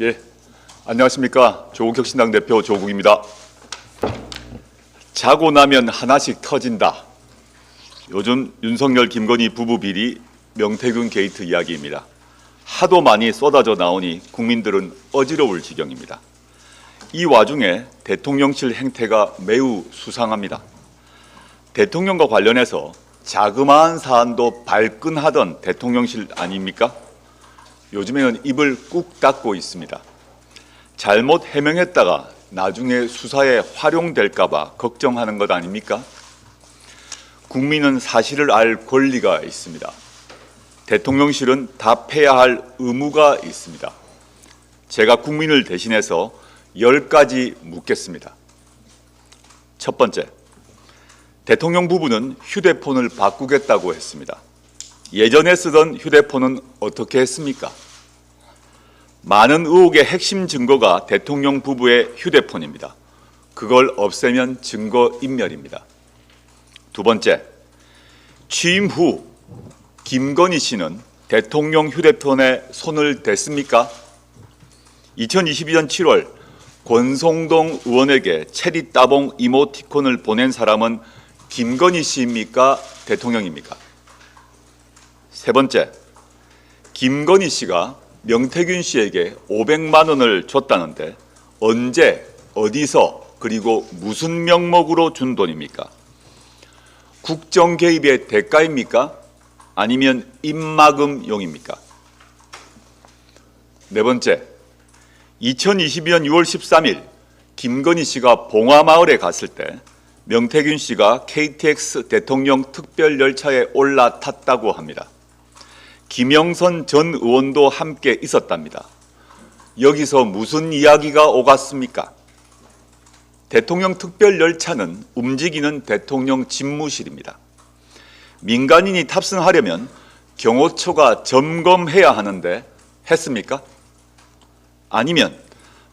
예, 안녕하십니까. 조국혁신당 대표 조국입니다. 자고 나면 하나씩 터진다. 요즘 윤석열, 김건희 부부 비리 명태균 게이트 이야기입니다. 하도 많이 쏟아져 나오니 국민들은 어지러울 지경입니다. 이 와중에 대통령실 행태가 매우 수상합니다. 대통령과 관련해서 자그마한 사안도 발끈하던 대통령실 아닙니까? 요즘에는 입을 꾹 닫고 있습니다. 잘못 해명했다가 나중에 수사에 활용될까 봐 걱정하는 것 아닙니까? 국민은 사실을 알 권리가 있습니다. 대통령실은 답해야 할 의무가 있습니다. 제가 국민을 대신해서 10가지 묻겠습니다. 첫 번째, 대통령 부부는 휴대폰을 바꾸겠다고 했습니다. 예전에 쓰던 휴대폰은 어떻게 했습니까? 많은 의혹의 핵심 증거가 대통령 부부의 휴대폰입니다. 그걸 없애면 증거인멸입니다. 두 번째, 취임 후 김건희 씨는 대통령 휴대폰에 손을 댔습니까? 2022년 7월 권성동 의원에게 체리 따봉 이모티콘을 보낸 사람은 김건희 씨입니까? 대통령입니까? 세 번째, 김건희 씨가 명태균 씨에게 500만 원을 줬다는데 언제, 어디서, 그리고 무슨 명목으로 준 돈입니까? 국정 개입의 대가입니까? 아니면 입막음용입니까? 네 번째, 2022년 6월 13일 김건희 씨가 봉화마을에 갔을 때 명태균 씨가 KTX 대통령 특별열차에 올라탔다고 합니다. 김영선 전 의원도 함께 있었답니다. 여기서 무슨 이야기가 오갔습니까? 대통령 특별열차는 움직이는 대통령 집무실입니다. 민간인이 탑승하려면 경호처가 점검해야 하는데 했습니까? 아니면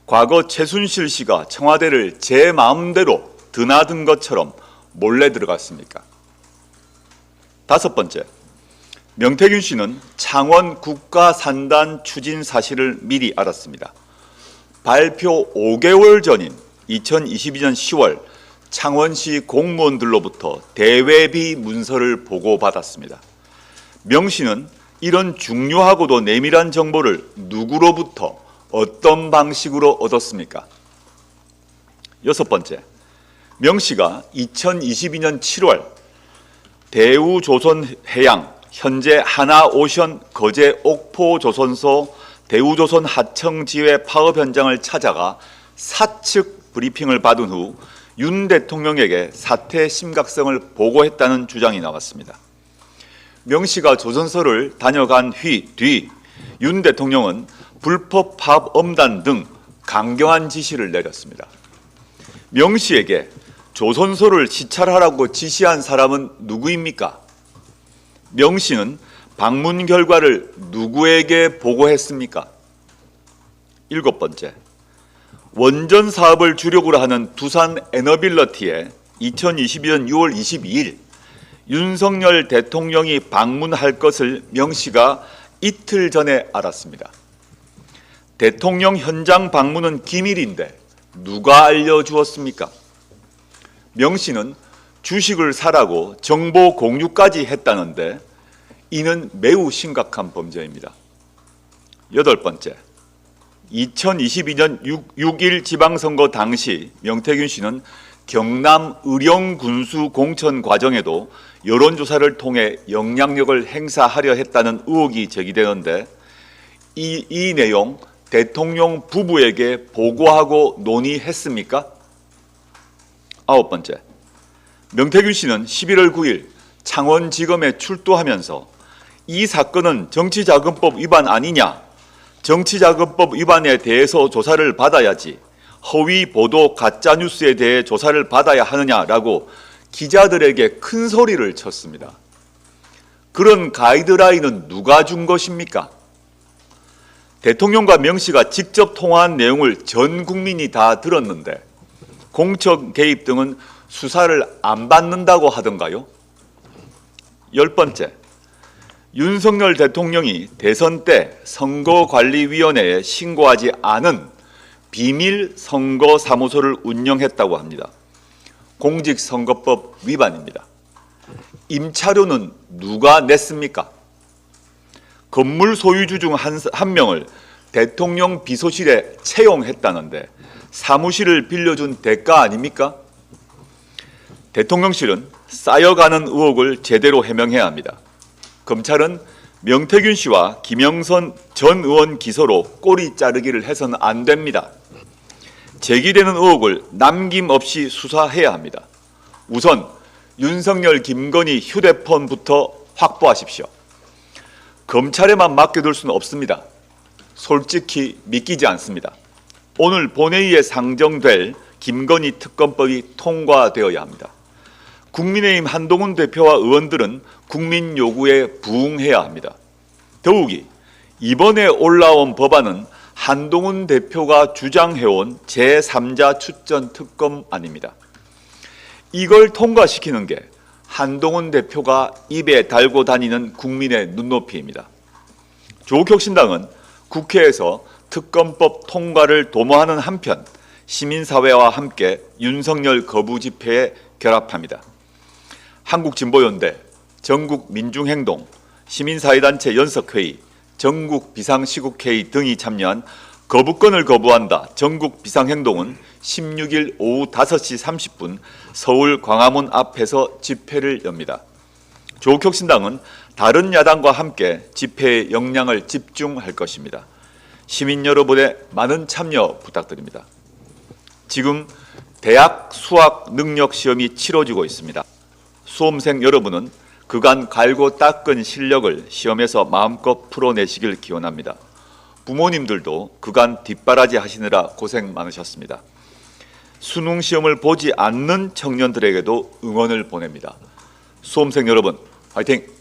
과거 최순실 씨가 청와대를 제 마음대로 드나든 것처럼 몰래 들어갔습니까? 다섯 번째, 명태균 씨는 창원 국가산단 추진 사실을 미리 알았습니다. 발표 5개월 전인 2022년 10월 창원시 공무원들로부터 대외비 문서를 보고받았습니다. 명 씨는 이런 중요하고도 내밀한 정보를 누구로부터 어떤 방식으로 얻었습니까? 여섯 번째, 명 씨가 2022년 7월 대우조선해양 현재 하나오션 거제 옥포조선소 대우조선 하청지회 파업 현장을 찾아가 사측 브리핑을 받은 후 윤 대통령에게 사태 심각성을 보고했다는 주장이 나왔습니다. 명 씨가 조선소를 다녀간 뒤 윤 대통령은 불법 파업 엄단 등 강경한 지시를 내렸습니다. 명 씨에게 조선소를 시찰하라고 지시한 사람은 누구입니까? 명 씨는 방문 결과를 누구에게 보고했습니까? 일곱 번째, 원전 사업을 주력으로 하는 두산 에너빌러티에 2022년 6월 22일 윤석열 대통령이 방문할 것을 명 씨가 이틀 전에 알았습니다. 대통령 현장 방문은 기밀인데 누가 알려주었습니까? 명 씨는 주식을 사라고 정보 공유까지 했다는데 이는 매우 심각한 범죄입니다. 여덟 번째, 2022년 6.1 지방선거 당시 명태균 씨는 경남 의령군수 공천 과정에도 여론조사를 통해 영향력을 행사하려 했다는 의혹이 제기되는데 이 내용 대통령 부부에게 보고하고 논의했습니까? 아홉 번째, 명태균 씨는 11월 9일 창원지검에 출두하면서 이 사건은 정치자금법 위반 아니냐, 정치자금법 위반에 대해서 조사를 받아야지 허위 보도 가짜뉴스에 대해 조사를 받아야 하느냐라고 기자들에게 큰 소리를 쳤습니다. 그런 가이드라인은 누가 준 것입니까? 대통령과 명 씨가 직접 통화한 내용을 전 국민이 다 들었는데 공천 개입 등은 수사를 안 받는다고 하던가요? 열 번째, 윤석열 대통령이 대선 때 선거관리위원회에 신고하지 않은 비밀 선거사무소를 운영했다고 합니다. 공직선거법 위반입니다. 임차료는 누가 냈습니까? 건물 소유주 중 한 명을 대통령 비서실에 채용했다는데 사무실을 빌려준 대가 아닙니까? 대통령실은 쌓여가는 의혹을 제대로 해명해야 합니다. 검찰은 명태균 씨와 김영선 전 의원 기소로 꼬리 자르기를 해서는 안 됩니다. 제기되는 의혹을 남김없이 수사해야 합니다. 우선 윤석열, 김건희 휴대폰부터 확보하십시오. 검찰에만 맡겨둘 수는 없습니다. 솔직히 믿기지 않습니다. 오늘 본회의에 상정될 김건희 특검법이 통과되어야 합니다. 국민의힘 한동훈 대표와 의원들은 국민 요구에 부응해야 합니다. 더욱이 이번에 올라온 법안은 한동훈 대표가 주장해온 제3자 출전 특검안입니다. 이걸 통과시키는 게 한동훈 대표가 입에 달고 다니는 국민의 눈높이입니다. 조국혁신당은 국회에서 특검법 통과를 도모하는 한편 시민사회와 함께 윤석열 거부 집회에 결합합니다. 한국진보연대, 전국민중행동, 시민사회단체 연석회의, 전국비상시국회의 등이 참여한 거부권을 거부한다 전국비상행동은 16일 오후 5시 30분 서울 광화문 앞에서 집회를 엽니다. 조국혁신당은 다른 야당과 함께 집회의 역량을 집중할 것입니다. 시민 여러분의 많은 참여 부탁드립니다. 지금 대학 수학 능력 시험이 치러지고 있습니다. 수험생 여러분은 그간 갈고 닦은 실력을 시험에서 마음껏 풀어내시길 기원합니다. 부모님들도 그간 뒷바라지 하시느라 고생 많으셨습니다. 수능 시험을 보지 않는 청년들에게도 응원을 보냅니다. 수험생 여러분, 화이팅!